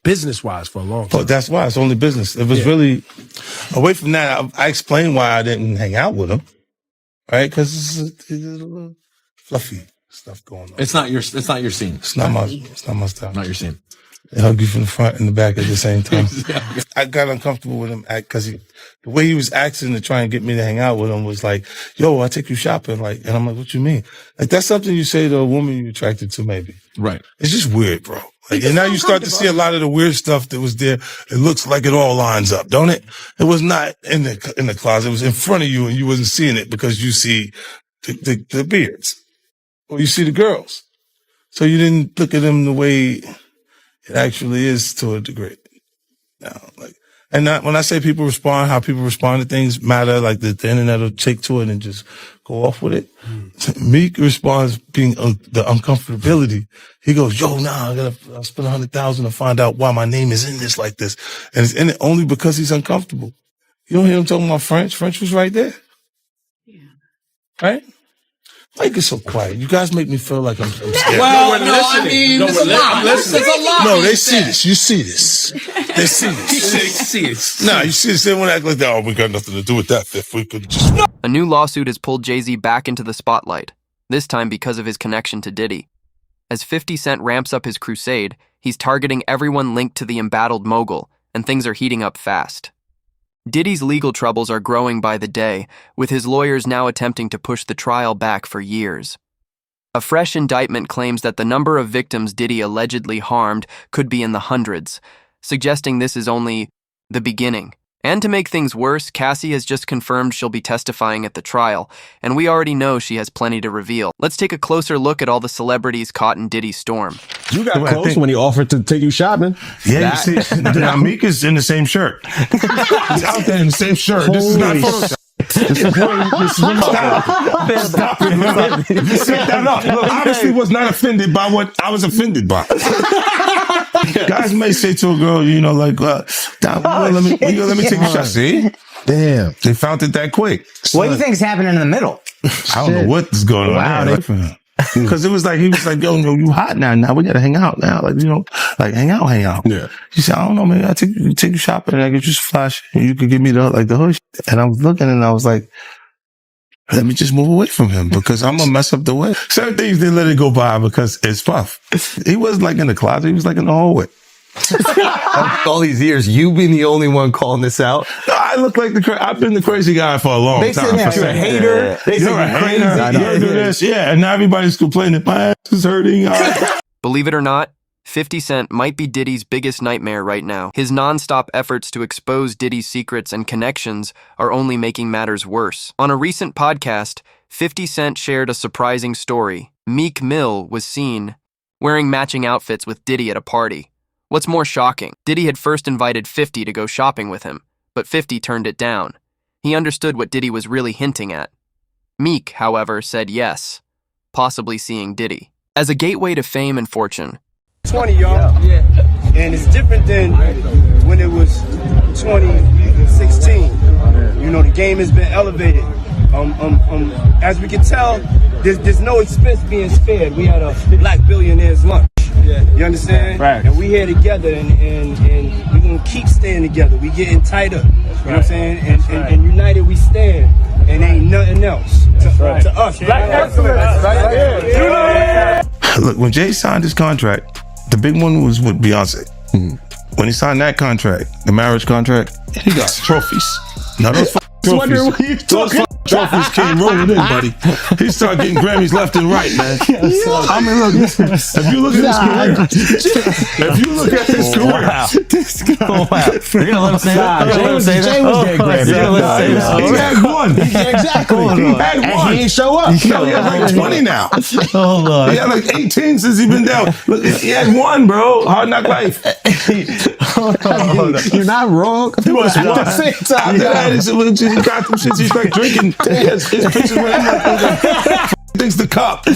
business-wise for a long time. Oh, that's why it's only business. It was really away from that. I explained why I didn't hang out with him, right? Because it's a little fluffy stuff going on. It's not your scene. It's not my style. Not your scene. They hug you from the front and the back at the same time. I got uncomfortable with him because the way he was asking to try and get me to hang out with him was like, yo, I take you shopping. Like, and I'm like, what you mean? Like, that's something you say to a woman you're attracted to, maybe. Right. It's just weird, bro. Like, and now you start to see a lot of the weird stuff that was there. It looks like it all lines up, don't it? It was not in the closet. It was in front of you and you wasn't seeing it because you see the beards or you see the girls. So you didn't look at them the way it actually is to a degree. Now, like, and when I say people respond, how people respond to things matter, like the internet will take to it and just go off with it. Meek responds being the uncomfortability. He goes, yo, I'll spend $100,000 to find out why my name is in this like this. And it's in it only because he's uncomfortable. You don't hear him talking about French. French was right there. Yeah. Right? Why you get so quiet? You guys make me feel like I'm scared. Well, I mean, there's a lot. There's a lot. No, they see this. You see this. They see this. They see it. Nah, you see this. They want to act like that. Oh, we got nothing to do with that. If we could just... A new lawsuit has pulled Jay-Z back into the spotlight, this time because of his connection to Diddy. As 50 Cent ramps up his crusade, he's targeting everyone linked to the embattled mogul, and things are heating up fast. Diddy's legal troubles are growing by the day, with his lawyers now attempting to push the trial back for years. A fresh indictment claims that the number of victims Diddy allegedly harmed could be in the hundreds, suggesting this is only the beginning. And to make things worse, Cassie has just confirmed she'll be testifying at the trial, and we already know she has plenty to reveal. Let's take a closer look at all the celebrities caught in Diddy's storm. You got close when he offered to take you shopping. Yeah, you see, now Meek is in the same shirt. He's out there in the same shirt. This is not Photoshop. Stop it. You set that up. Look, obviously was not offended by what I was offended by. Guys may say to a girl, you know, like, let me take a shot. See? Damn. They found it that quick. What do you think's happening in the middle? I don't know what's going on. Wow, because it was like, he was like, yo, you hot now. Now we got to hang out now. Like, you know, like hang out. Yeah. He said, I don't know, man. I take you shopping and I get you some flash and you could give me the hood. And I was looking and I was like, let me just move away from him because I'm going to mess up the way. Certain things, they let it go by because it's Puff. He wasn't like in the closet. He was like in the hallway. All these years, you being the only one calling this out. No, I look like I've been the crazy guy for a long time. You're a hater. They say you're crazy. You're do this. Yeah. And now everybody's complaining. My ass is hurting. Believe it or not, 50 Cent might be Diddy's biggest nightmare right now. His nonstop efforts to expose Diddy's secrets and connections are only making matters worse. On a recent podcast, 50 Cent shared a surprising story. Meek Mill was seen wearing matching outfits with Diddy at a party. What's more shocking, Diddy had first invited 50 to go shopping with him, but 50 turned it down. He understood what Diddy was really hinting at. Meek, however, said yes, possibly seeing Diddy as a gateway to fame and fortune. 20, y'all. Yeah. And it's different than when it was 2016. You know, the game has been elevated. As we can tell, there's no expense being spared. We had a black billionaire's lunch. Yeah. You understand? Right. And we here together and we're going to keep staying together. We getting tighter. You know what I'm saying? And united we stand. And ain't nothing else to us. Black excellence. Right? Look, when Jay signed his contract, the big one was with Beyonce. Mm-hmm. When he signed that contract, the marriage contract, he got trophies. Now those trophies, trophies came rolling in, buddy. He started getting Grammys left and right, man. I mean, look, if you look at his career, This guy. You're gonna let him say that? Jay was getting Grammys. He had one. Exactly. He had one. And he ain't show up. He has like 20 now. Oh, Lord. He had like 18 since he been down. Look, he had one, bro. Hard Knock Life. You're not wrong. He was at the same time. He got some shit. He's like drinking. His pictures with him. Thinks the cop.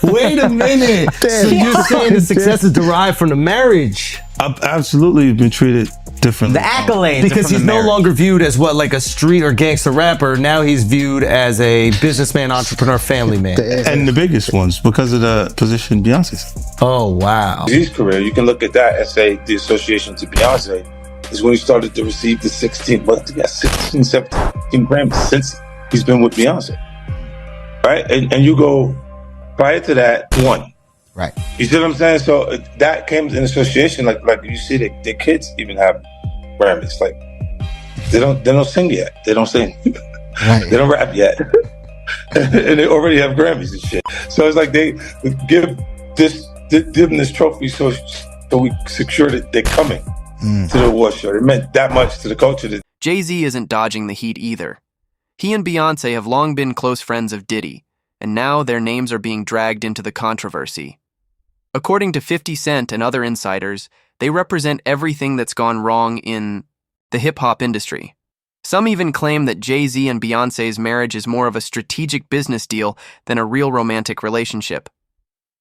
Wait a minute. So you're saying the success is derived from the marriage? I've absolutely been treated differently. The accolades. Because he's no longer viewed as what, like a street or gangster rapper. Now he's viewed as a businessman, entrepreneur, family man. And the biggest ones because of the position Beyonce's. Oh, wow. His career, you can look at that and say the association to Beyonce is when he started to receive the 16, 17 Grammys since he's been with Beyonce. Right? And you go, prior to that, one. Right. You see what I'm saying? So that came in association, like you see their kids even have Grammys. Like they don't sing yet. They don't sing. Right. They don't rap yet. And they already have Grammys and shit. So it's like they give them this trophy so we secure that they're coming to the award show. It meant that much to the culture. Jay-Z isn't dodging the heat either. He and Beyonce have long been close friends of Diddy, and now their names are being dragged into the controversy. According to 50 Cent and other insiders, they represent everything that's gone wrong in the hip-hop industry. Some even claim that Jay-Z and Beyonce's marriage is more of a strategic business deal than a real romantic relationship.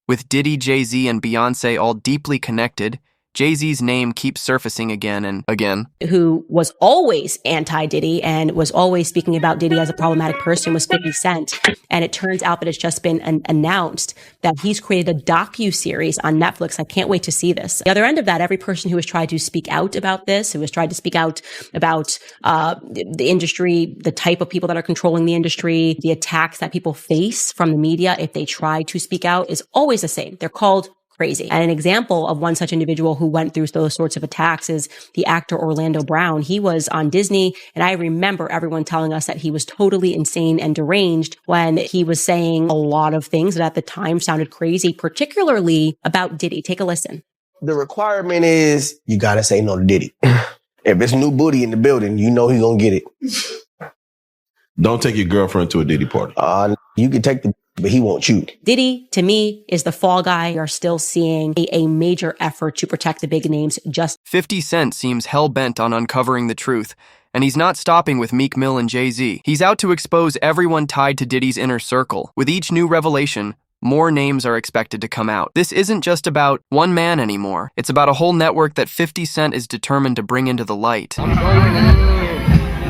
With Diddy, Jay-Z, and Beyonce all deeply connected, Jay-Z's name keeps surfacing again and again. Who was always anti-Diddy and was always speaking about Diddy as a problematic person was 50 Cent. And it turns out that it's just been announced that he's created a docu-series on Netflix. I can't wait to see this. The other end of that, every person who has tried to speak out about this, who has tried to speak out about the industry, the type of people that are controlling the industry, the attacks that people face from the media if they try to speak out, is always the same. They're called crazy. And an example of one such individual who went through those sorts of attacks is the actor Orlando Brown. He was on Disney, and I remember everyone telling us that he was totally insane and deranged when he was saying a lot of things that at the time sounded crazy, particularly about Diddy. Take a listen. The requirement is you gotta say no to Diddy. If it's new booty in the building, you know he's gonna get it. Don't take your girlfriend to a Diddy party. You can take but he won't you. Diddy, to me, is the fall guy. You're still seeing a major effort to protect the big names. 50 Cent seems hell-bent on uncovering the truth, and he's not stopping with Meek Mill and Jay-Z. He's out to expose everyone tied to Diddy's inner circle. With each new revelation, more names are expected to come out. This isn't just about one man anymore. It's about a whole network that 50 Cent is determined to bring into the light. I'm going in.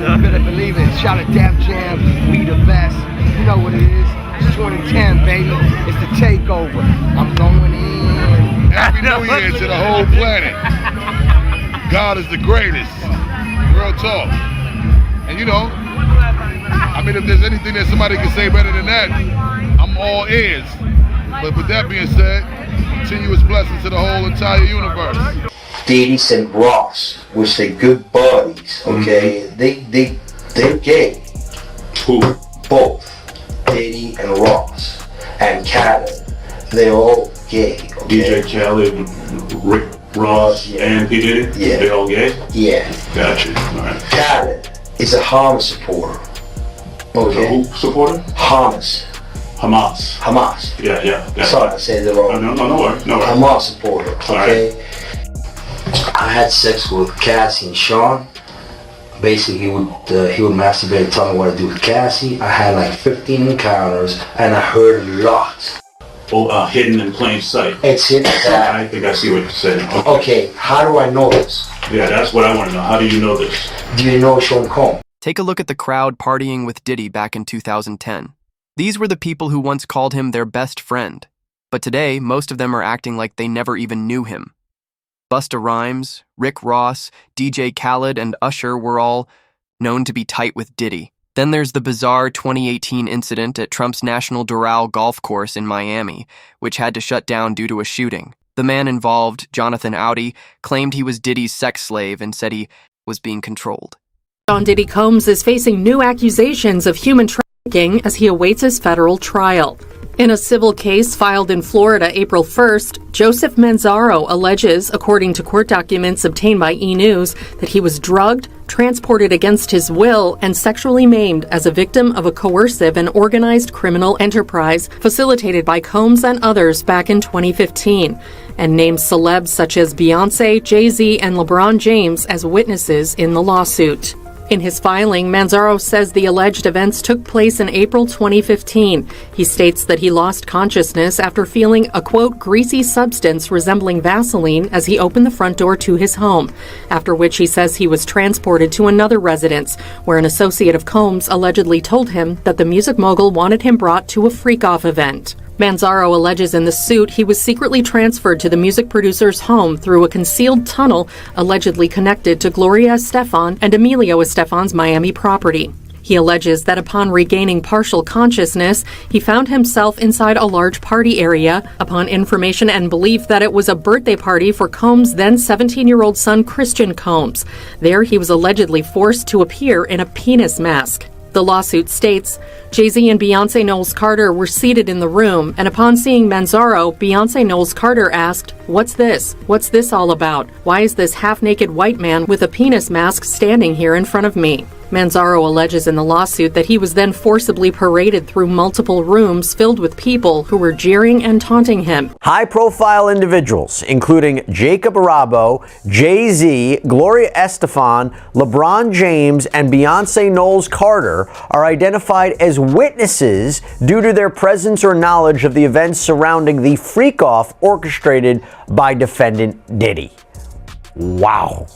You better believe it. Shout at Def Jam. We the best. You know what it is. It's 2010, baby. It's the takeover. I'm going in. Happy New Year to the whole planet. God is the greatest. Real talk. And you know, I mean, if there's anything that somebody can say better than that, I'm all ears. But with that being said, continuous blessings to the whole entire universe. Diddy and Ross, which they're good buddies, okay? They're gay. Who? Both. Diddy and Ross and Khaled, they're all gay. Okay? DJ Khaled, Rick Ross, and P. Diddy? Yeah. They all gay? Yeah. Gotcha. All right. Khaled is a Hamas supporter. Okay. Who supporter? Hamas. Yeah. Gotcha. Sorry, I said it wrong. No worries. Hamas supporter. Okay. Right. I had sex with Cassie and Sean. Basically, he would masturbate and tell me what to do with Cassie. I had like 15 encounters, and I heard a lot. Oh, hidden in plain sight. It's hidden. I think I see what you're saying. Okay, how do I know this? Yeah, that's what I want to know. How do you know this? Do you know Sean Combs? Take a look at the crowd partying with Diddy back in 2010. These were the people who once called him their best friend. But today, most of them are acting like they never even knew him. Busta Rhymes, Rick Ross, DJ Khaled, and Usher were all known to be tight with Diddy. Then there's the bizarre 2018 incident at Trump's National Doral golf course in Miami, which had to shut down due to a shooting. The man involved, Jonathan Audi, claimed he was Diddy's sex slave and said he was being controlled. Sean Diddy Combs is facing new accusations of human trafficking as he awaits his federal trial. In a civil case filed in Florida April 1st, Joseph Manzaro alleges, according to court documents obtained by E! News, that he was drugged, transported against his will, and sexually maimed as a victim of a coercive and organized criminal enterprise facilitated by Combs and others back in 2015, and names celebs such as Beyonce, Jay-Z, and LeBron James as witnesses in the lawsuit. In his filing, Manzaro says the alleged events took place in April 2015. He states that he lost consciousness after feeling a, quote, greasy substance resembling Vaseline as he opened the front door to his home, after which he says he was transported to another residence, where an associate of Combs allegedly told him that the music mogul wanted him brought to a freak-off event. Manzaro alleges in the suit he was secretly transferred to the music producer's home through a concealed tunnel allegedly connected to Gloria Estefan and Emilio Estefan's Miami property. He alleges that upon regaining partial consciousness, he found himself inside a large party area upon information and belief that it was a birthday party for Combs' then 17-year-old son Christian Combs. There he was allegedly forced to appear in a penis mask. The lawsuit states, Jay-Z and Beyonce Knowles Carter were seated in the room, and upon seeing Manzaro, Beyonce Knowles Carter asked, "What's this? What's this all about? Why is this half-naked white man with a penis mask standing here in front of me?" Manzaro alleges in the lawsuit that he was then forcibly paraded through multiple rooms filled with people who were jeering and taunting him. High-profile individuals, including Jacob Arabo, Jay-Z, Gloria Estefan, LeBron James, and Beyonce Knowles Carter, are identified as witnesses due to their presence or knowledge of the events surrounding the freak-off orchestrated by defendant Diddy. Wow.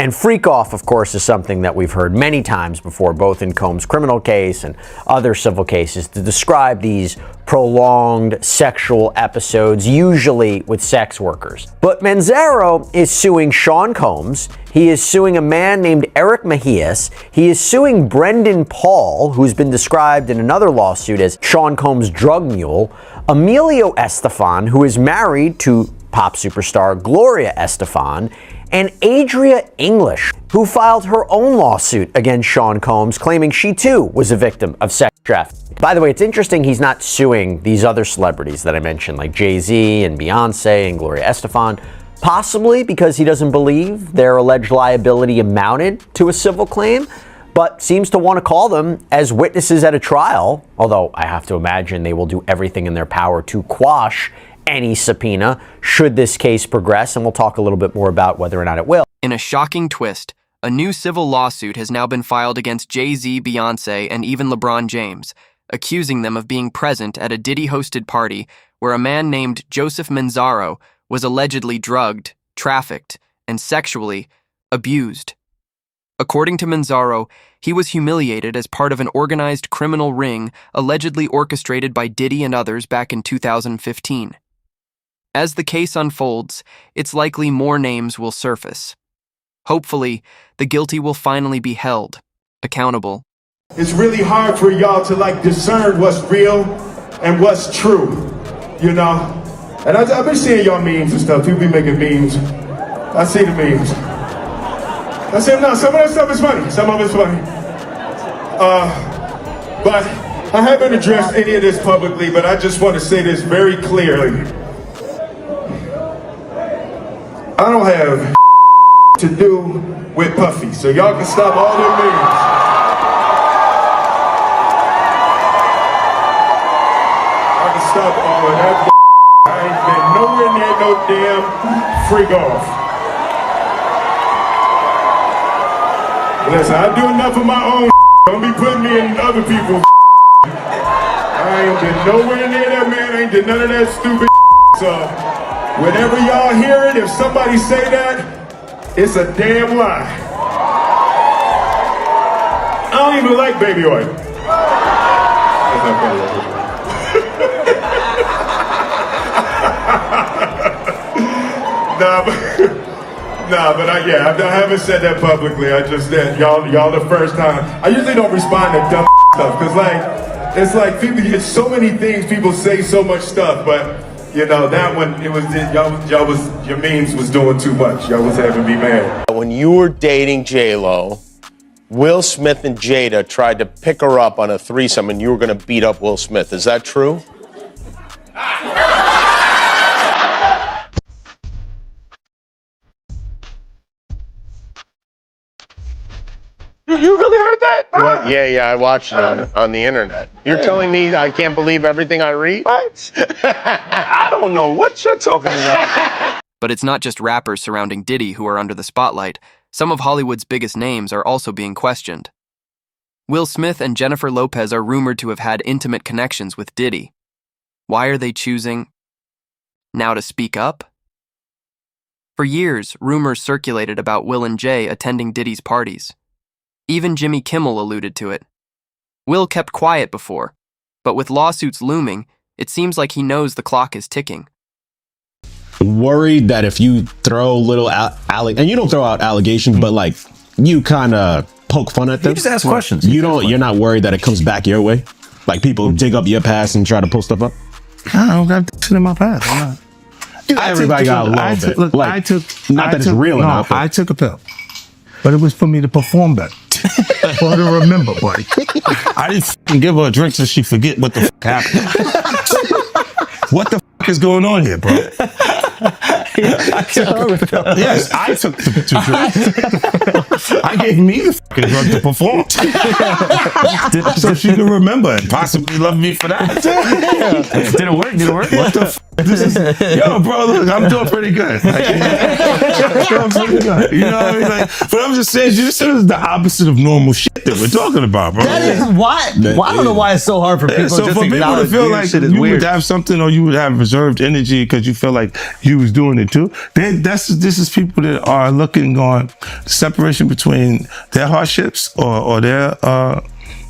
And freak-off, of course, is something that we've heard many times before, both in Combs' criminal case and other civil cases, to describe these prolonged sexual episodes, usually with sex workers. But Manzaro is suing Sean Combs. He is suing a man named Eric Mejias. He is suing Brendan Paul, who's been described in another lawsuit as Sean Combs' drug mule, Emilio Estefan, who is married to pop superstar Gloria Estefan, and Adria English, who filed her own lawsuit against Sean Combs, claiming she too was a victim of sex trafficking. By the way, it's interesting he's not suing these other celebrities that I mentioned, like Jay-Z and Beyonce and Gloria Estefan, possibly because he doesn't believe their alleged liability amounted to a civil claim, but seems to want to call them as witnesses at a trial, although I have to imagine they will do everything in their power to quash any subpoena should this case progress, and we'll talk a little bit more about whether or not it will. In a shocking twist, a new civil lawsuit has now been filed against Jay-Z, Beyonce, and even LeBron James, accusing them of being present at a Diddy-hosted party where a man named Joseph Manzaro was allegedly drugged, trafficked, and sexually abused. According to Manzaro, he was humiliated as part of an organized criminal ring allegedly orchestrated by Diddy and others back in 2015. As the case unfolds, it's likely more names will surface. Hopefully, the guilty will finally be held accountable. It's really hard for y'all to discern what's real and what's true, you know? And I've been seeing y'all memes and stuff. People be making memes. I see the memes. I say, no, some of that stuff is funny. Some of it's funny. But I haven't addressed any of this publicly, but I just want to say this very clearly. I don't have to do with Puffy, so y'all can stop all their memes. I can stop all of that. I ain't been nowhere near no damn freak off. Listen, I do enough of my own. Don't be putting me in other people's. I ain't been nowhere near that, man. I ain't did none of that stupid. So, whenever y'all hear it, if somebody say that, it's a damn lie. I don't even like baby oil. But I haven't said that publicly. I just said y'all the first time. I usually don't respond to dumb stuff because it's like people. It's so many things people say, so much stuff, but. You know, that one, it was, your memes was doing too much. Y'all was having me mad. When you were dating J-Lo, Will Smith and Jada tried to pick her up on a threesome and you were going to beat up Will Smith. Is that true? You really heard that? What? Yeah, I watched it on the internet. You're telling me I can't believe everything I read? What? I don't know what you're talking about. But it's not just rappers surrounding Diddy who are under the spotlight. some of Hollywood's biggest names are also being questioned. Will Smith and Jennifer Lopez are rumored to have had intimate connections with Diddy. Why are they choosing now to speak up? For years, rumors circulated about Will and Jay attending Diddy's parties. Even Jimmy Kimmel alluded to it. Will kept quiet before, but with lawsuits looming, it seems like he knows the clock is ticking. Worried that if you throw little and you don't throw out allegations, but like you kind of poke fun at them. You just ask questions. You're not worried that it comes back your way? Like people dig up your past and try to pull stuff up? I don't got shit in my past. I'm not. Everybody got a little bit. Look, like, I took. Not that it's real enough. I took a pill, but it was for me to perform better. For her to remember, buddy. I didn't f***ing give her a drink so she forget what the f*** happened. What the f*** is going on here, bro? Yes, I took the drinks. I gave me the f***ing drug to perform. So she can remember and possibly love me for that. Did it work? What the f***? This is, yo, bro, look, I'm doing pretty good. Like, doing pretty good. You know what I mean? Like, but I'm just saying, this is the opposite of normal shit that we're talking about, bro. That is why. I don't know why it's so hard for people So just for to people to acknowledge feel weird like shit is you weird. would have something or you would have reserved energy because you feel like you was doing it too, this is people that are looking on separation between their hardships or their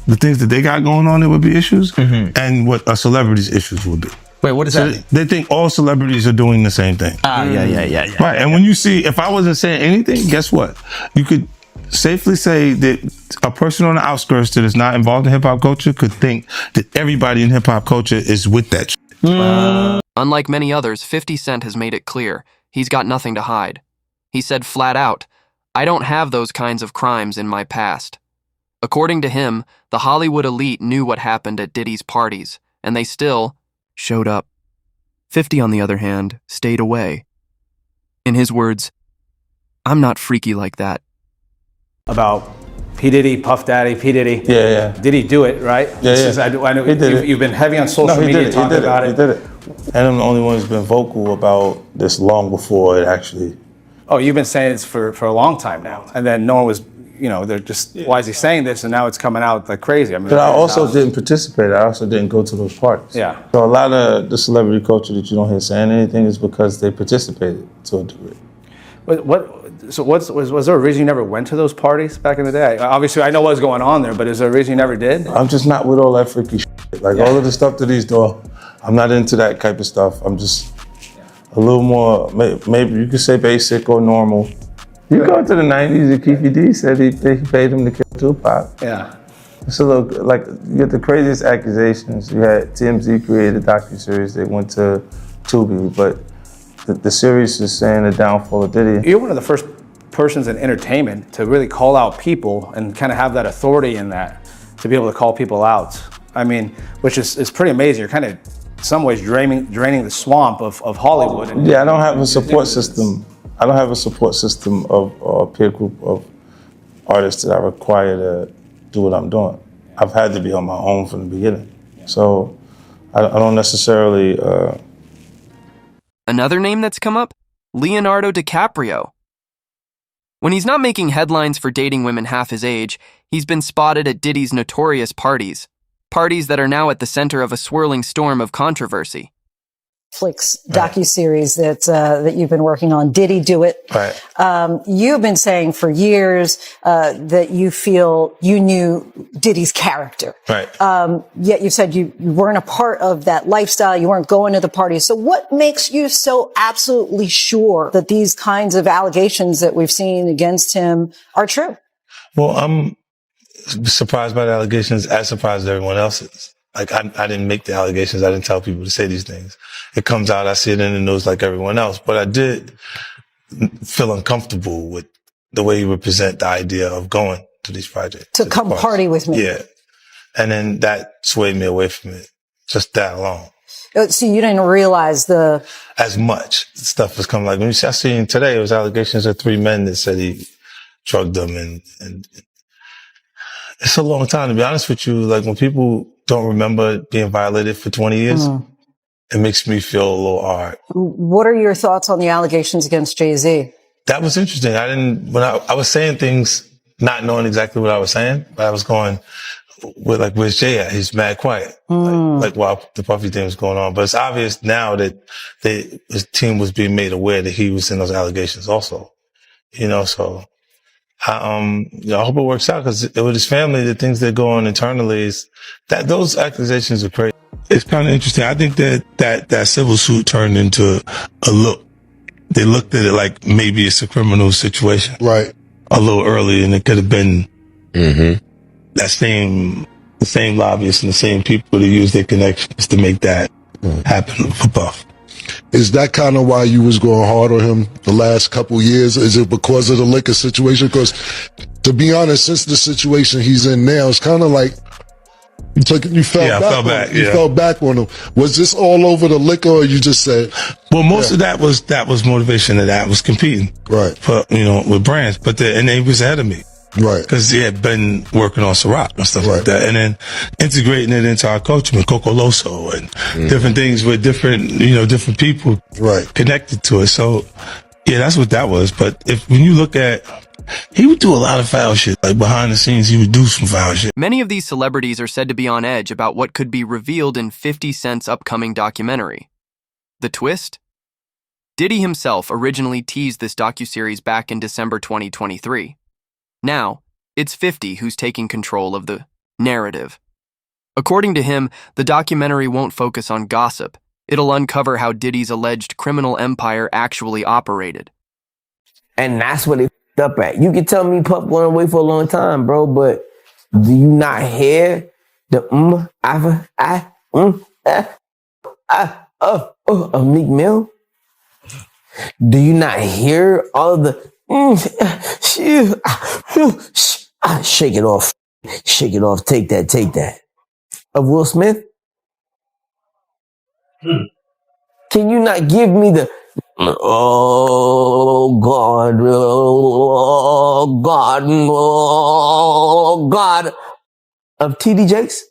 the things that they got going on that would be issues and what a celebrity's issues would be. Wait, what does that mean? They think all celebrities are doing the same thing. Yeah. Right, and when you see, if I wasn't saying anything, guess what? You could safely say that a person on the outskirts that is not involved in hip-hop culture could think that everybody in hip-hop culture is with that shit. Unlike many others, 50 Cent has made it clear he's got nothing to hide. He said flat out, "I don't have those kinds of crimes in my past." According to him, the Hollywood elite knew what happened at Diddy's parties, and they still showed up. 50, on the other hand, stayed away. In his words, "I'm not freaky like that." About P. Diddy, Puff Daddy, P. Diddy. Yeah. Did he do it, right? I know He did it. you've been heavy on social media talking about it. He did it. And I'm the only one who's been vocal about this long before it actually. Oh, you've been saying this for a long time now. And then no one was, they're just, why is he saying this? And now it's coming out like crazy. I mean, But I also didn't participate. I also didn't go to those parties. Yeah. So a lot of the celebrity culture that you don't hear saying anything is because they participated to a degree. Was there a reason you never went to those parties back in the day? Obviously, I know what was going on there, but is there a reason you never did? I'm just not with all that freaky shit. Like all of the stuff that he's doing, I'm not into that type of stuff. I'm just a little more, maybe you could say basic or normal. You go to the 90s and Keefy D said he paid him to kill Tupac. Yeah. It's a little, like, you get the craziest accusations. You had TMZ created a docuseries. They went to Tubi, but the series is saying the downfall of Diddy. You're one of the first persons in entertainment to really call out people and kind of have that authority in that, to be able to call people out. I mean, which is pretty amazing. You're kind of, in some ways, draining the swamp of Hollywood. Yeah, I don't have a support system. I don't have a support system of a peer group of artists that I require to do what I'm doing. I've had to be on my own from the beginning. So I don't necessarily... Another name that's come up? Leonardo DiCaprio. When he's not making headlines for dating women half his age, he's been spotted at Diddy's notorious parties. Parties that are now at the center of a swirling storm of controversy. Netflix docuseries that you've been working on. Diddy Do It? Right. You've been saying for years that you feel you knew Diddy's character. Right. Yet you said you weren't a part of that lifestyle. You weren't going to the parties. So what makes you so absolutely sure that these kinds of allegations that we've seen against him are true? Well, I'm surprised by the allegations, as surprised as everyone else is. Like, I didn't make the allegations. I didn't tell people to say these things. It comes out, I see it in the news like everyone else. But I did feel uncomfortable with the way he would present the idea of going to these projects. To come party with me. Yeah. And then that swayed me away from it. Just that alone. So you didn't realize as much stuff was coming. Like, when I seen today, it was allegations of 3 men that said he drugged them. And it's a long time, to be honest with you. Like, when people don't remember being violated for 20 years, it makes me feel a little hard. What are your thoughts on the allegations against Jay-Z? that was interesting. I was saying things not knowing exactly what I was saying, but I was going with where's Jay at? He's mad quiet. Like while the Puffy thing was going on. But it's obvious now that his team was being made aware that he was in those allegations also. So I hope it works out, because with his family, the things that go on internally is that those accusations are crazy. It's kind of interesting. I think that civil suit turned into a look. They looked at it like maybe it's a criminal situation. Right. A little early, and it could have been the same lobbyists and the same people that use their connections to make that happen for Puff. Is that kind of why you was going hard on him the last couple years? Is it because of the liquor situation? Because, to be honest, since the situation he's in now, it's kind of like you fell back on him. Was this all over the liquor, or you just said? Well, most of that was motivation. That was competing, right? For with brands, and he was ahead of me. Right. Because he had been working on Ciroc and stuff like that. And then integrating it into our culture with Coco Loso and different things with different people connected to it. So, yeah, that's what that was. But when you look at, he would do a lot of foul shit. Like behind the scenes, he would do some foul shit. Many of these celebrities are said to be on edge about what could be revealed in 50 Cent's upcoming documentary. The twist? Diddy himself originally teased this docuseries back in December 2023. Now, it's 50 who's taking control of the narrative. According to him, the documentary won't focus on gossip. It'll uncover how Diddy's alleged criminal empire actually operated. And that's what it f***ed up at. You can tell me Puff went away for a long time, bro, but do you not hear the of Meek Mill? Do you not hear all of the shake it off, take that of Will Smith? Can you not give me the oh God of TD Jakes?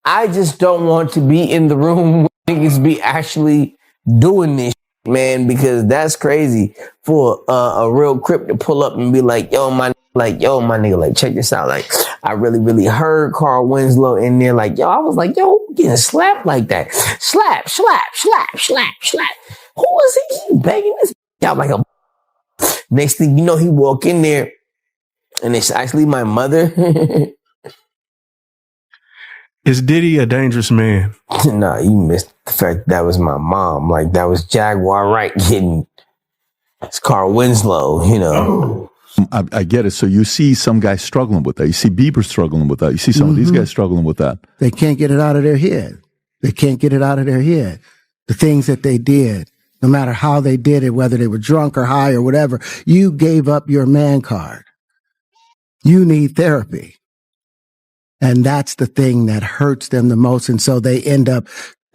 I just don't want to be in the room when niggas be actually doing this, man, because that's crazy for a real Crip to pull up and be like, yo, my nigga, like, check this out. Like, I really heard Carl Winslow in there. Like, yo, I was like, yo, getting slapped like that. Slap. Who was he begging this out like a... Next thing you know, he walk in there and it's actually my mother. Is Diddy a dangerous man? Nah, you missed the fact that was my mom. Like, that was Jaguar Wright getting... It's Carl Winslow, I get it. So you see some guys struggling with that. You see Bieber struggling with that. You see some of these guys struggling with that. They can't get it out of their head. The things that they did, no matter how they did it, whether they were drunk or high or whatever, you gave up your man card. You need therapy. And that's the thing that hurts them the most. And so they end up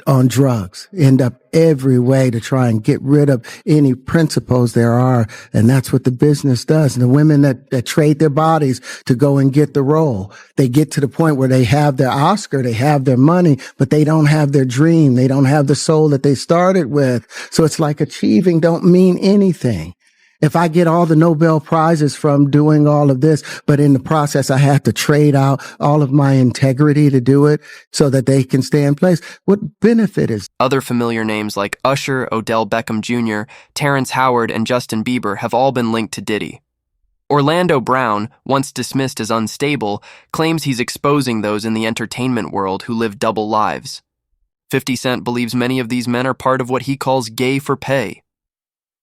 on drugs, end up every way to try and get rid of any principles there are. And that's what the business does. And the women that trade their bodies to go and get the role, they get to the point where they have their Oscar, they have their money, but they don't have their dream. They don't have the soul that they started with. So it's like achieving don't mean anything. If I get all the Nobel Prizes from doing all of this, but in the process, I have to trade out all of my integrity to do it so that they can stay in place, what benefit is? Other familiar names like Usher, Odell Beckham Jr., Terrence Howard, and Justin Bieber have all been linked to Diddy. Orlando Brown, once dismissed as unstable, claims he's exposing those in the entertainment world who live double lives. 50 Cent believes many of these men are part of what he calls gay for pay.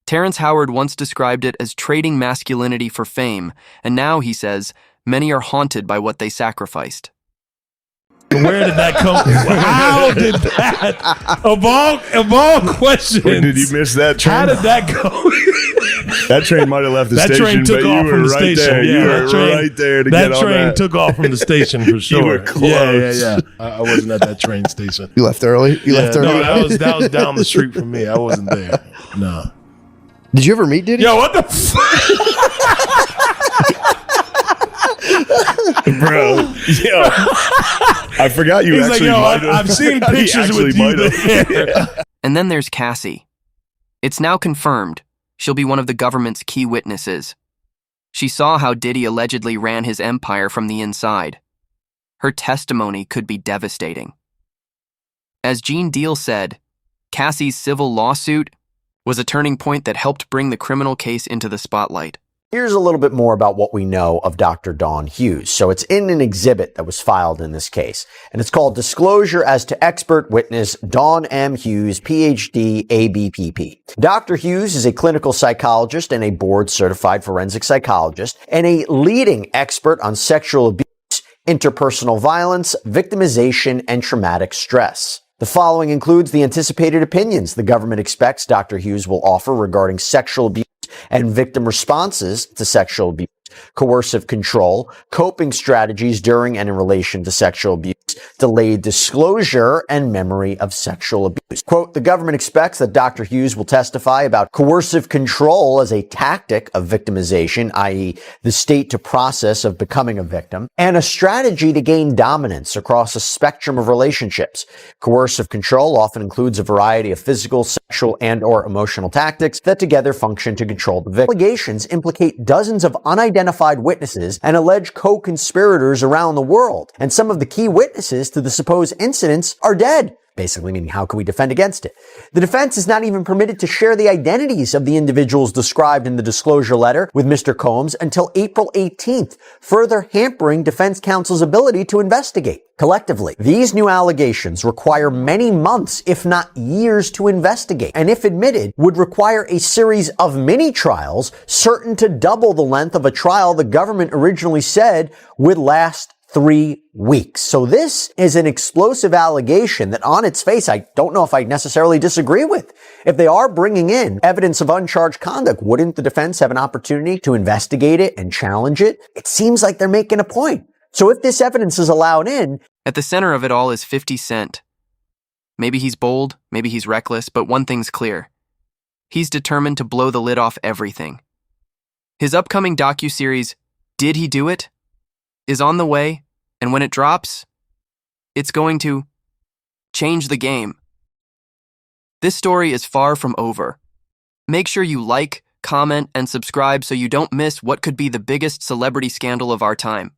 Terrence Howard once described it as trading masculinity for fame, and now, he says, many are haunted by what they sacrificed. Where did that come from? How did that? Of all questions. Wait, did you miss that train? How did that go? That train might have left the that station, train took but off you from were the right station. there. Yeah, You were right there to get on that. That train took off from the station for sure. You were close. Yeah. I wasn't at that train station. You left early? You left early? No, that was down the street from me. I wasn't there. No. Did you ever meet Diddy? Yo, what the fuck? Bro, yo, I forgot you He's actually like, might have. I've seen pictures with you there. And then there's Cassie. It's now confirmed. She'll be one of the government's key witnesses. She saw how Diddy allegedly ran his empire from the inside. Her testimony could be devastating. As Gene Deal said, Cassie's civil lawsuit was a turning point that helped bring the criminal case into the spotlight. Here's a little bit more about what we know of Dr. Dawn Hughes. So it's in an exhibit that was filed in this case, and it's called Disclosure as to Expert Witness Dawn M. Hughes, PhD, ABPP. Dr. Hughes is a clinical psychologist and a board-certified forensic psychologist, and a leading expert on sexual abuse, interpersonal violence, victimization, and traumatic stress. The following includes the anticipated opinions the government expects Dr. Hughes will offer regarding sexual abuse and victim responses to sexual abuse, coercive control, coping strategies during and in relation to sexual abuse, delayed disclosure, and memory of sexual abuse. Quote, the government expects that Dr. Hughes will testify about coercive control as a tactic of victimization, i.e. the state to process of becoming a victim, and a strategy to gain dominance across a spectrum of relationships. Coercive control often includes a variety of physical, sexual, and/or emotional tactics that together function to control the victim. Allegations implicate dozens of unidentified witnesses and alleged co-conspirators around the world, and some of the key witnesses to the supposed incidents are dead. Basically meaning, how can we defend against it? The defense is not even permitted to share the identities of the individuals described in the disclosure letter with Mr. Combs until April 18th, further hampering defense counsel's ability to investigate. Collectively, these new allegations require many months, if not years, to investigate, and if admitted, would require a series of mini trials, certain to double the length of a trial the government originally said would last 3 weeks. So this is an explosive allegation that on its face, I don't know if I necessarily disagree with. If they are bringing in evidence of uncharged conduct, wouldn't the defense have an opportunity to investigate it and challenge it? It seems like they're making a point. So if this evidence is allowed in... At the center of it all is 50 Cent. Maybe he's bold, maybe he's reckless, but one thing's clear. He's determined to blow the lid off everything. His upcoming docuseries, Did He Do It?, is on the way, and when it drops, it's going to change the game. This story is far from over. Make sure you like, comment, and subscribe so you don't miss what could be the biggest celebrity scandal of our time.